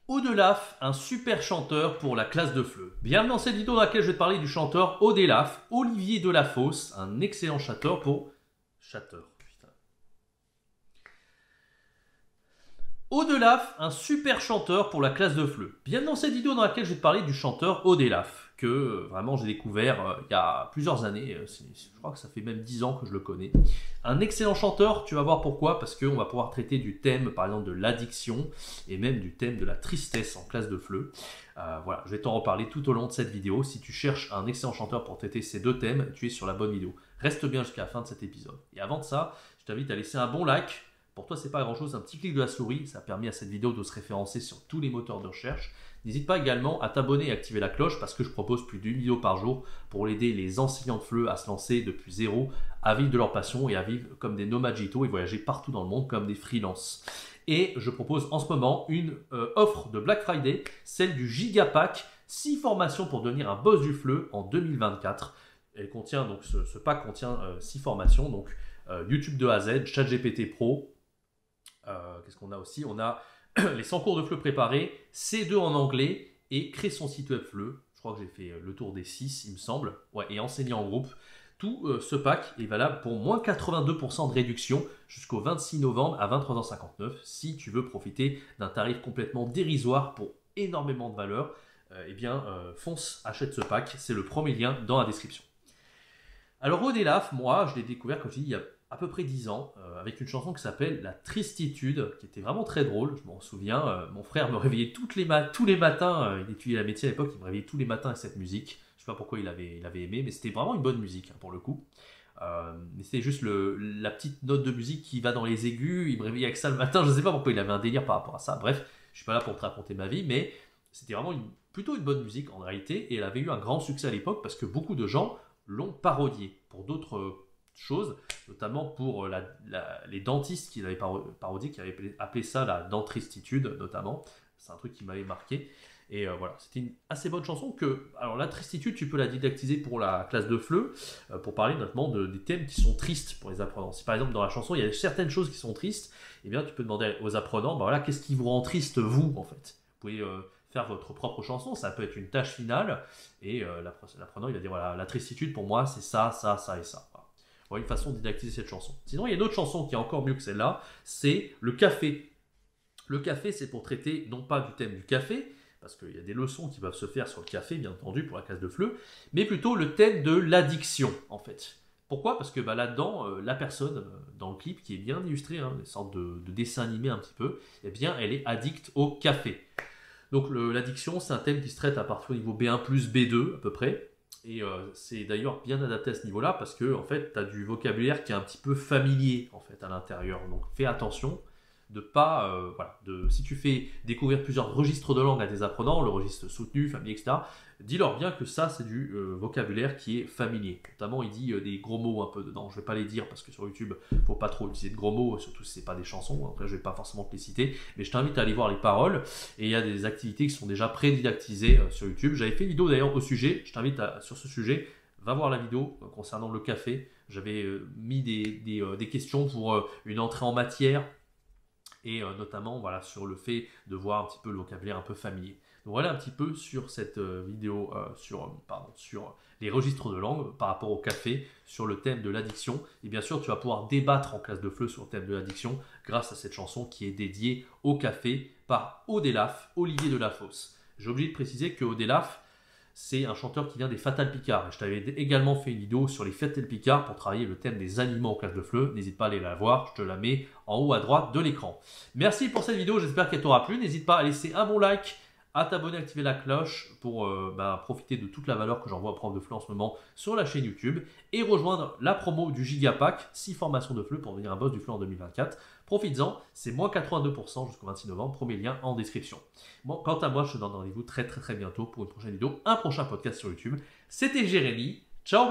Audelaf, un super chanteur pour la classe de FLE. Bienvenue dans cette vidéo dans laquelle je vais te parler du chanteur Audelaf, Olivier Delafosse, un excellent chanteur pour... Audelaf, un super chanteur pour la classe de FLE. Bienvenue dans cette vidéo dans laquelle je vais te parler du chanteur Audelaf, que vraiment j'ai découvert il y a plusieurs années, je crois que ça fait même 10 ans que je le connais. Un excellent chanteur, tu vas voir pourquoi, parce qu'on va pouvoir traiter du thème par exemple de l'addiction et même du thème de la tristesse en classe de FLE. Voilà, je vais t'en reparler tout au long de cette vidéo. Si tu cherches un excellent chanteur pour traiter ces deux thèmes, tu es sur la bonne vidéo. Reste bien jusqu'à la fin de cet épisode. Et avant de ça, je t'invite à laisser un bon like. Pour toi, c'est pas grand chose, un petit clic de la souris, ça a permis à cette vidéo de se référencer sur tous les moteurs de recherche. N'hésite pas également à t'abonner et activer la cloche parce que je propose plus d'une vidéo par jour pour aider les enseignants de FLE à se lancer depuis zéro, à vivre de leur passion et à vivre comme des nomades digitaux et voyager partout dans le monde comme des freelances. Et je propose en ce moment une offre de Black Friday, celle du Gigapack, 6 formations pour devenir un boss du FLE en 2024. Elle contient donc ce pack contient 6 formations, donc YouTube de A à Z, ChatGPT Pro. Qu'est-ce qu'on a aussi? On a les 100 cours de FLE préparés, C2 en anglais et créer son site web FLE. Je crois que j'ai fait le tour des 6, il me semble. Ouais, et enseigner en groupe. Tout ce pack est valable pour moins 82% de réduction jusqu'au 26 novembre à 23h59. Si tu veux profiter d'un tarif complètement dérisoire pour énormément de valeur, eh bien, fonce, achète ce pack. C'est le premier lien dans la description. Alors, Audelaf, moi, je l'ai découvert, comme je dis, il y a à peu près 10 ans, avec une chanson qui s'appelle La Tristitude, qui était vraiment très drôle, je m'en souviens. Mon frère me réveillait tous les matins, il étudiait la médecine à l'époque, il me réveillait tous les matins avec cette musique. Je ne sais pas pourquoi il avait aimé, mais c'était vraiment une bonne musique, pour le coup. Mais c'était juste la petite note de musique qui va dans les aigus, il me réveillait avec ça le matin, je ne sais pas pourquoi il avait un délire par rapport à ça. Bref, je ne suis pas là pour te raconter ma vie, mais c'était vraiment plutôt une bonne musique en réalité, et elle avait eu un grand succès à l'époque parce que beaucoup de gens l'ont parodiée pour d'autres choses, notamment pour les dentistes qui l'avaient parodié, qui avaient appelé ça la dentristitude notamment. C'est un truc qui m'avait marqué. Et voilà, c'était une assez bonne chanson que... Alors la tristitude, tu peux la didactiser pour la classe de FLE, pour parler notamment des thèmes qui sont tristes pour les apprenants. Si par exemple dans la chanson, il y a certaines choses qui sont tristes, eh bien tu peux demander aux apprenants, ben voilà, qu'est-ce qui vous rend triste vous en fait? Vous pouvez faire votre propre chanson, ça peut être une tâche finale, et l'apprenant il va dire voilà, la tristitude pour moi c'est ça, ça, ça et ça. Voilà une façon de didactiser cette chanson. Sinon, il y a une autre chanson qui est encore mieux que celle-là, c'est le café. Le café, c'est pour traiter non pas du thème du café, parce qu'il y a des leçons qui peuvent se faire sur le café, bien entendu, pour la classe de FLE, mais plutôt le thème de l'addiction, en fait. Pourquoi? Parce que là-dedans, la personne dans le clip, qui est bien illustrée, une sorte de dessin animé un petit peu, eh bien, elle est addicte au café. Donc l'addiction, c'est un thème qui se traite à partir au niveau B1 plus B2 à peu près. Et c'est d'ailleurs bien adapté à ce niveau-là parce que en fait, tu as du vocabulaire qui est un petit peu familier en fait, à l'intérieur. Donc fais attention de pas... si tu fais découvrir plusieurs registres de langue à tes apprenants, le registre soutenu, familier, etc., dis-leur bien que ça, c'est du vocabulaire qui est familier. Notamment, il dit des gros mots un peu dedans. Je ne vais pas les dire parce que sur YouTube, il ne faut pas trop utiliser de gros mots, surtout si ce n'est pas des chansons. Après, je ne vais pas forcément te les citer, mais je t'invite à aller voir les paroles. Et il y a des activités qui sont déjà prédidactisées sur YouTube. J'avais fait une vidéo d'ailleurs au sujet. Je t'invite sur ce sujet, va voir la vidéo concernant le café. J'avais mis des questions pour une entrée en matière. Et notamment voilà, sur le fait de voir un petit peu le vocabulaire un peu familier. Donc voilà un petit peu sur cette vidéo sur les registres de langue par rapport au café, sur le thème de l'addiction. Et bien sûr, tu vas pouvoir débattre en classe de FLE sur le thème de l'addiction grâce à cette chanson qui est dédiée au café par Audelaf, Olivier Delafosse. J'ai oublié de préciser que Audelaf, c'est un chanteur qui vient des Fatal Picard. Je t'avais également fait une vidéo sur les Fatal Picard pour travailler le thème des aliments en classe de FLE. N'hésite pas à aller la voir, je te la mets en haut à droite de l'écran. Merci pour cette vidéo, j'espère qu'elle t'aura plu. N'hésite pas à laisser un bon like, à t'abonner, à activer la cloche pour profiter de toute la valeur que j'envoie aux profs de FLE en ce moment sur la chaîne YouTube et rejoindre la promo du Gigapack, 6 formations de FLE pour devenir un boss du FLE en 2024. Profites-en, c'est moins 82% jusqu'au 26 novembre, premier lien en description. Bon, quant à moi, je te donne rendez-vous très bientôt pour une prochaine vidéo, un prochain podcast sur YouTube. C'était Jérémy, ciao.